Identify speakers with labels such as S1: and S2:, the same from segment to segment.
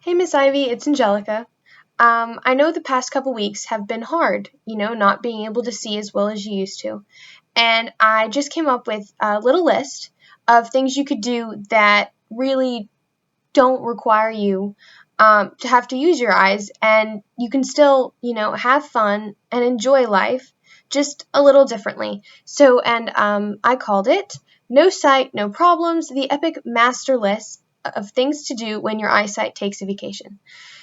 S1: Hey, Miss Ivy, it's Angelica. I know the past couple weeks have been hard, not being able to see as well as you used to. And I just came up with a little list of things you could do that really don't require you to have to use your eyes, and you can still, have fun and enjoy life just a little differently. And I called it No Sight, No Problems, the Epic Master List of things to do when your eyesight takes a vacation.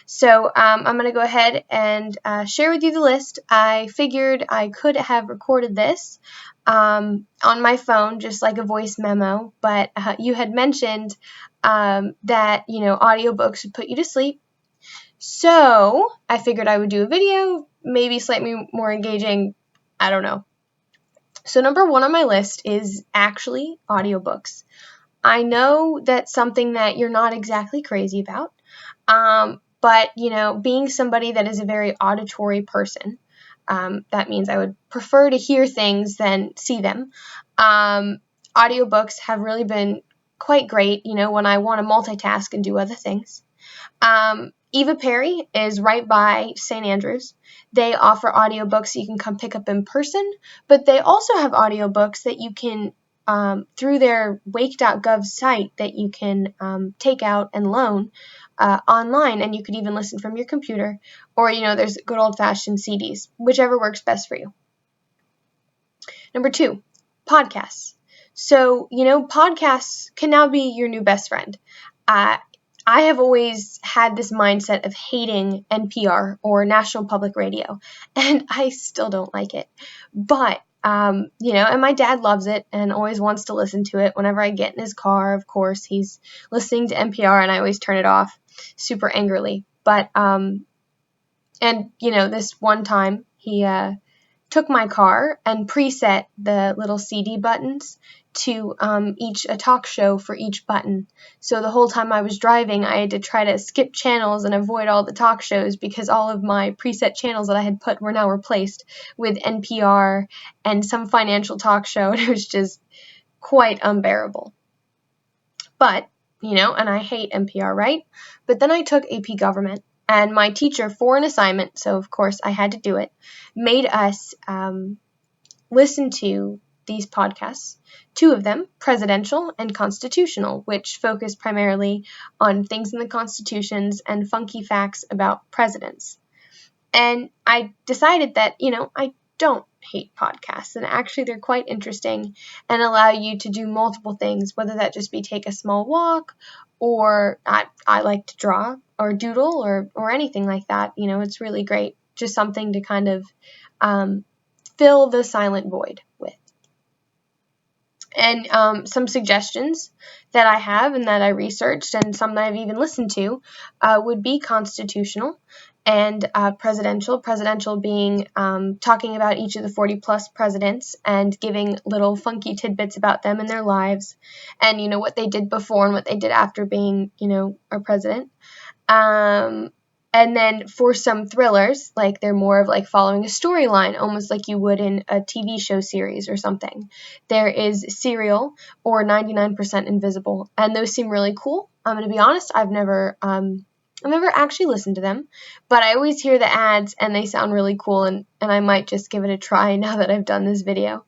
S1: So I'm going to go ahead and share with you the list. I figured I could have recorded this on my phone, just like a voice memo, but you had mentioned that, audiobooks would put you to sleep. So I figured I would do a video, maybe slightly more engaging, I don't know. So number one on my list is actually audiobooks. I know that's something that you're not exactly crazy about, but, being somebody that is a very auditory person, that means I would prefer to hear things than see them. Audiobooks have really been quite great, when I want to multitask and do other things. Eva Perry is right by St. Andrews. They offer audiobooks you can come pick up in person, but they also have audiobooks that you can, through their wake.gov site, that you can take out and loan online, and you could even listen from your computer, or, there's good old-fashioned CDs, whichever works best for you. Number two, podcasts. So, podcasts can now be your new best friend. I have always had this mindset of hating NPR or National Public Radio, and I still don't like it. But, and my dad loves it and always wants to listen to it. Whenever I get in his car, of course, he's listening to NPR, and I always turn it off super angrily. But, this one time he took my car and preset the little CD buttons to a talk show for each button. So the whole time I was driving, I had to try to skip channels and avoid all the talk shows because all of my preset channels that I had put were now replaced with NPR and some financial talk show, and it was just quite unbearable. But, and I hate NPR, right? But then I took AP Government, and my teacher, for an assignment, so of course I had to do it, made us listen to these podcasts, two of them, Presidential and Constitutional, which focus primarily on things in the constitutions and funky facts about presidents. And I decided that, I don't hate podcasts, and actually they're quite interesting and allow you to do multiple things, whether that just be take a small walk, or I like to draw or doodle or anything like that. It's really great, just something to kind of fill the silent void with. And some suggestions that I have and that I researched, and some that I've even listened to, would be Constitutional and Presidential. Presidential being talking about each of the 40-plus presidents and giving little funky tidbits about them and their lives, and, what they did before and what they did after being, a president. And then for some thrillers, like they're more of like following a storyline, almost like you would in a TV show series or something. There is Serial or 99% Invisible, and those seem really cool. I'm going to be honest, I've never actually listened to them, but I always hear the ads and they sound really cool, and I might just give it a try now that I've done this video.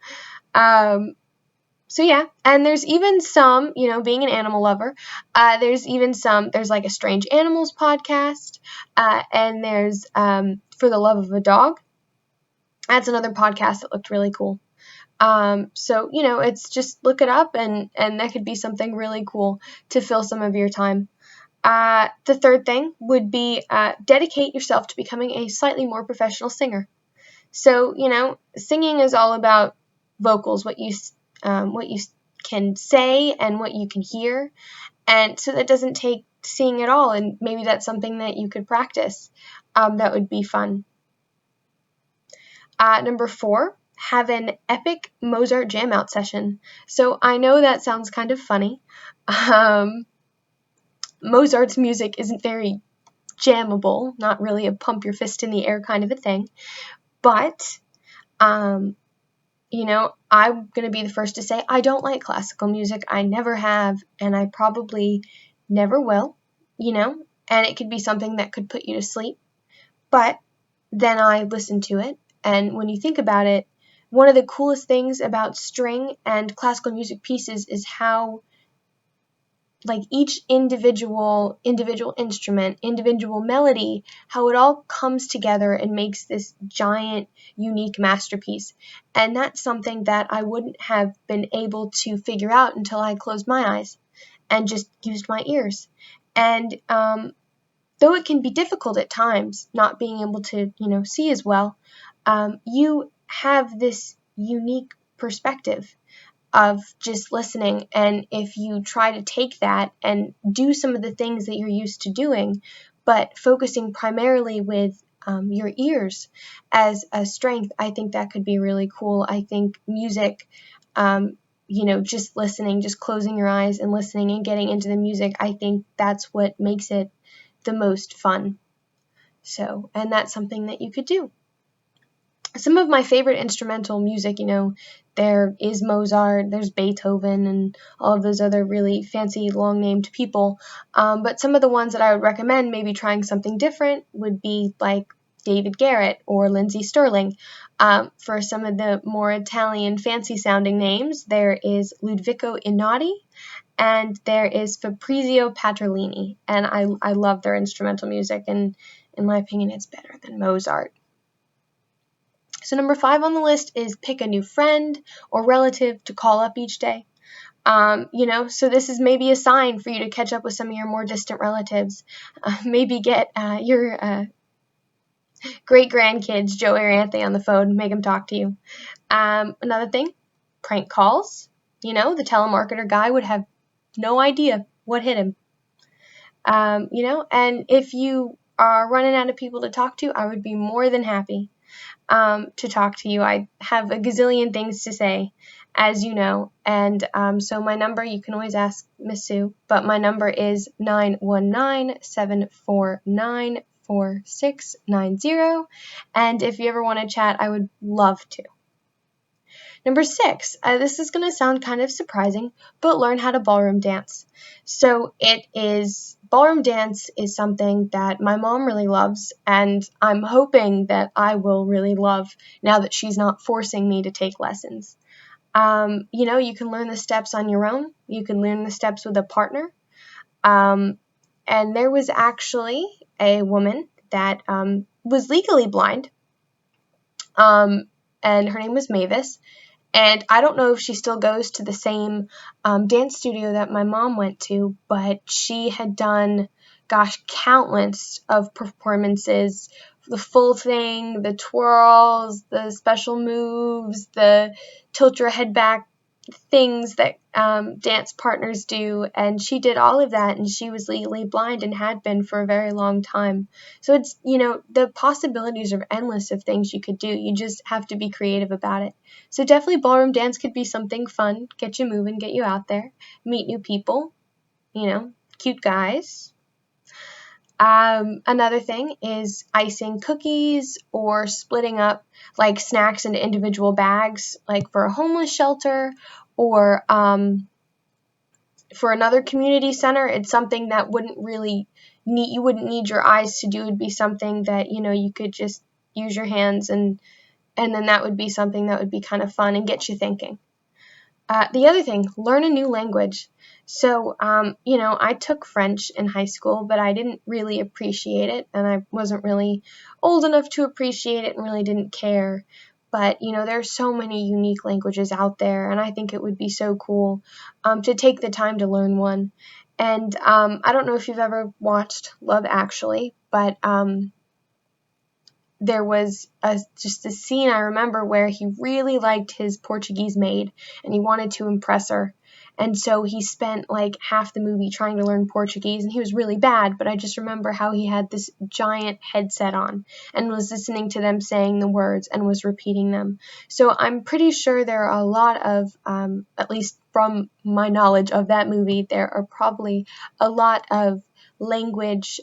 S1: So yeah, and there's even some, being an animal lover, there's like a Strange Animals podcast, and there's For the Love of a Dog. That's another podcast that looked really cool. So, it's just look it up, and that could be something really cool to fill some of your time. The third thing would be dedicate yourself to becoming a slightly more professional singer. So, singing is all about vocals, what you can say and what you can hear, and so that doesn't take seeing at all, and maybe that's something that you could practice. That would be fun. Number 4, have an epic Mozart jam out session. So I know that sounds kind of funny. Mozart's music isn't very jammable, not really a pump your fist in the air kind of a thing, but I'm going to be the first to say I don't like classical music. I never have, and I probably never will. and it could be something that could put you to sleep. But then I listened to it, and when you think about it, one of the coolest things about string and classical music pieces is how, like, each individual instrument, individual melody, how it all comes together and makes this giant, unique masterpiece. And that's something that I wouldn't have been able to figure out until I closed my eyes and just used my ears. And though it can be difficult at times, not being able to, see as well, you have this unique perspective of just listening. And if you try to take that and do some of the things that you're used to doing, but focusing primarily with your ears as a strength, I think that could be really cool. I think music, just listening, just closing your eyes and listening and getting into the music, I think that's what makes it the most fun. So, and that's something that you could do. Some of my favorite instrumental music, there is Mozart, there's Beethoven, and all of those other really fancy, long-named people. But some of the ones that I would recommend maybe trying something different would be like David Garrett or Lindsey Stirling. For some of the more Italian, fancy-sounding names, there is Ludovico Einaudi, and there is Fabrizio Paterlini. And I love their instrumental music, and in my opinion, it's better than Mozart. So number 5 on the list is pick a new friend or relative to call up each day. So this is maybe a sign for you to catch up with some of your more distant relatives. Maybe get your great-grandkids, Joey or Anthony, on the phone, make them talk to you. Another thing, prank calls. The telemarketer guy would have no idea what hit him. And if you are running out of people to talk to, I would be more than happy to talk to you. I have a gazillion things to say, as you know, and so my number, you can always ask Miss Sue, but my number is 919-749-4690, and if you ever want to chat, I would love to. Number 6, this is going to sound kind of surprising, but learn how to ballroom dance. So ballroom dance is something that my mom really loves, and I'm hoping that I will really love now that she's not forcing me to take lessons. You can learn the steps on your own. You can learn the steps with a partner. And there was actually a woman that was legally blind, and her name was Mavis. And I don't know if she still goes to the same dance studio that my mom went to, but she had done, countless of performances, the full thing, the twirls, the special moves, the tilt your head back things that dance partners do, and she did all of that, and she was legally blind and had been for a very long time. So it's, the possibilities are endless of things you could do. You just have to be creative about it. So definitely ballroom dance could be something fun, get you moving, get you out there, meet new people, cute guys. Another thing is icing cookies or splitting up like snacks into individual bags, like for a homeless shelter or for another community center. It's something that you wouldn't need your eyes to do. It'd be something that, you could just use your hands, and then that would be something that would be kind of fun and get you thinking. The other thing, learn a new language. So, I took French in high school, but I didn't really appreciate it, and I wasn't really old enough to appreciate it and really didn't care. But, there's so many unique languages out there, and I think it would be so cool to take the time to learn one. And I don't know if you've ever watched Love Actually, but there was just a scene I remember where he really liked his Portuguese maid and he wanted to impress her. And so he spent like half the movie trying to learn Portuguese, and he was really bad, but I just remember how he had this giant headset on and was listening to them saying the words and was repeating them. So I'm pretty sure there are a lot of, at least from my knowledge of that movie, there are probably a lot of language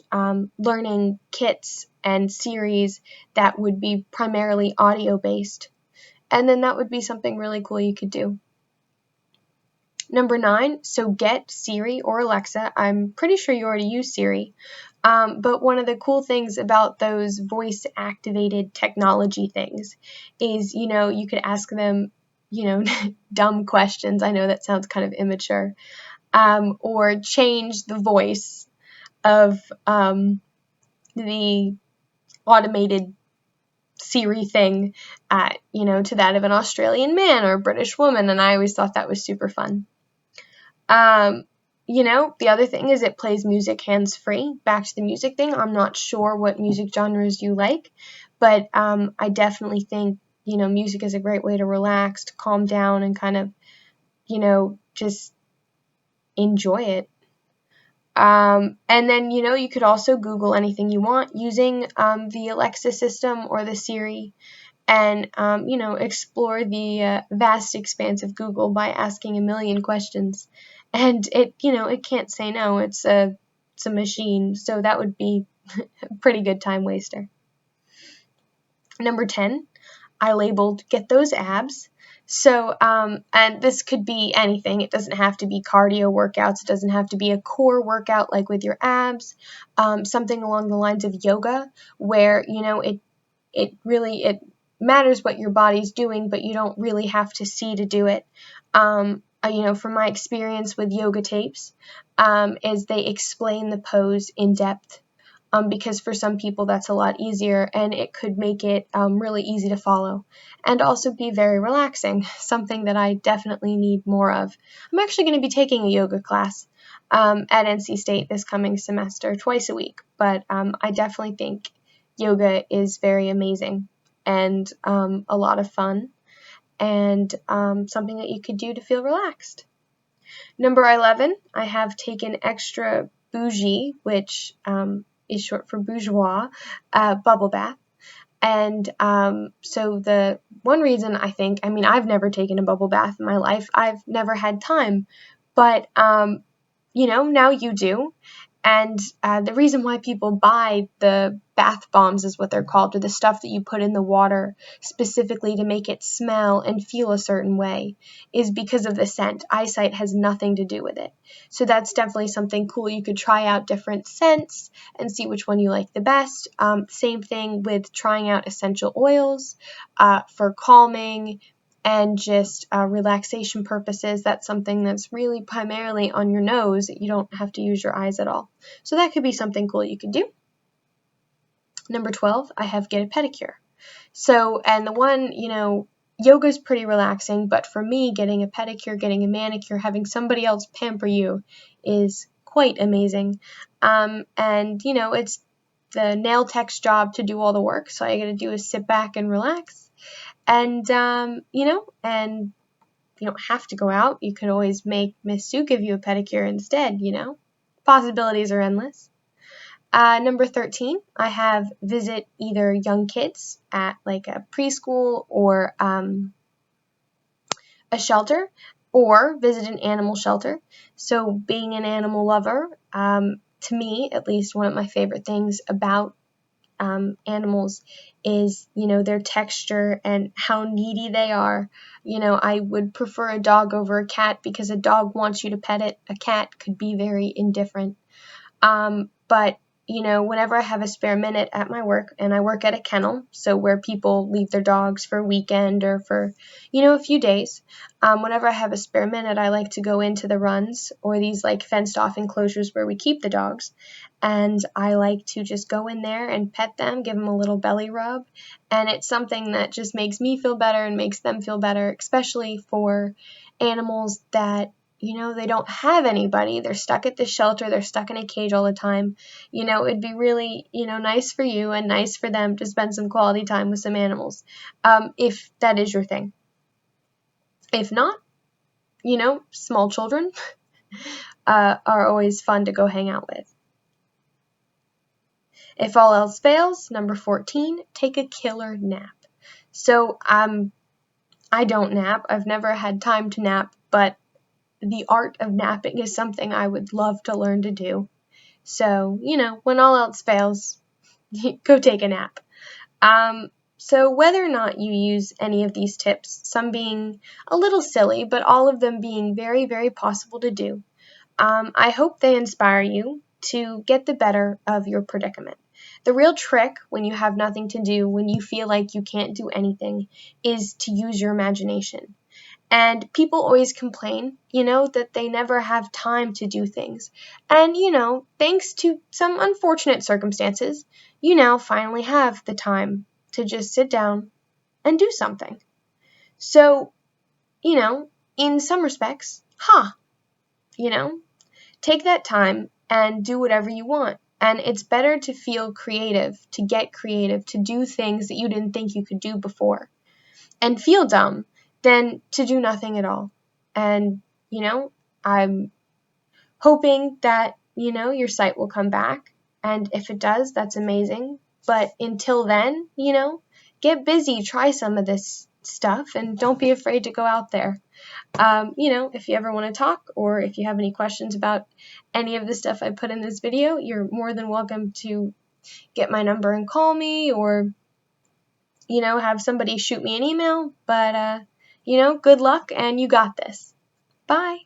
S1: learning kits and series that would be primarily audio based. And then that would be something really cool you could do. Number 9, so get Siri or Alexa. I'm pretty sure you already use Siri. But one of the cool things about those voice-activated technology things is, you could ask them, dumb questions. I know that sounds kind of immature. Or change the voice of the automated Siri thing to that of an Australian man or a British woman, and I always thought that was super fun. The other thing is it plays music hands-free. Back to the music thing, I'm not sure what music genres you like, but I definitely think, music is a great way to relax, to calm down, and kind of, just enjoy it. And then, you could also Google anything you want using the Alexa system or the Siri, and, explore the vast expanse of Google by asking a million questions. And it can't say no. It's a machine, so that would be a pretty good time waster. Number 10, I labeled Get Those Abs. So, and this could be anything. It doesn't have to be cardio workouts. It doesn't have to be a core workout like with your abs. Something along the lines of yoga, where, it matters what your body's doing, but you don't really have to see to do it. From my experience with yoga tapes, is they explain the pose in depth. Because for some people that's a lot easier, and it could make it really easy to follow and also be very relaxing, something that I definitely need more of. I'm actually going to be taking a yoga class at NC State this coming semester, twice a week, but I definitely think yoga is very amazing and a lot of fun, and something that you could do to feel relaxed. Number 11, I have taken Extra Bougie, which is short for bourgeois, bubble bath. And so the one reason I've never taken a bubble bath in my life. I've never had time, but now you do. And the reason why people buy the bath bombs, is what they're called, or the stuff that you put in the water specifically to make it smell and feel a certain way, is because of the scent. Eyesight has nothing to do with it. So that's definitely something cool. You could try out different scents and see which one you like the best. Same thing with trying out essential oils for calming and just relaxation purposes. That's something that's really primarily on your nose. You don't have to use your eyes at all. So that could be something cool you could do. Number 12, I have Get a Pedicure. So, and the one, yoga's pretty relaxing, but for me, getting a pedicure, getting a manicure, having somebody else pamper you is quite amazing. And, it's the nail tech's job to do all the work, so all you gotta do is sit back and relax. And, and you don't have to go out. You could always make Miss Sue give you a pedicure instead, Possibilities are endless. Number 13, I have visit either young kids at like a preschool or a shelter, or visit an animal shelter. So being an animal lover, to me, at least, one of my favorite things about animals is, their texture and how needy they are. I would prefer a dog over a cat because a dog wants you to pet it. A cat could be very indifferent. But whenever I have a spare minute at my work, and I work at a kennel, so where people leave their dogs for a weekend or for, a few days, whenever I have a spare minute, I like to go into the runs or these like fenced off enclosures where we keep the dogs. And I like to just go in there and pet them, give them a little belly rub. And it's something that just makes me feel better and makes them feel better, especially for animals that they don't have anybody. They're stuck at the shelter. They're stuck in a cage all the time. It'd be really, nice for you and nice for them to spend some quality time with some animals, if that is your thing. If not, small children are always fun to go hang out with. If all else fails, number 14, take a killer nap. So, I don't nap. I've never had time to nap, but the art of napping is something I would love to learn to do. So, when all else fails, go take a nap. So whether or not you use any of these tips, some being a little silly, but all of them being very, very possible to do, I hope they inspire you to get the better of your predicament. The real trick when you have nothing to do, when you feel like you can't do anything, is to use your imagination. And people always complain, that they never have time to do things. And, thanks to some unfortunate circumstances, you now finally have the time to just sit down and do something. So, in some respects, take that time and do whatever you want. And it's better to feel creative, to get creative, to do things that you didn't think you could do before and feel dumb than to do nothing at all. And, I'm hoping that, your site will come back. And if it does, that's amazing. But until then, get busy, try some of this stuff, and don't be afraid to go out there. If you ever want to talk, or if you have any questions about any of the stuff I put in this video, you're more than welcome to get my number and call me, or, have somebody shoot me an email. But, good luck, and you got this. Bye.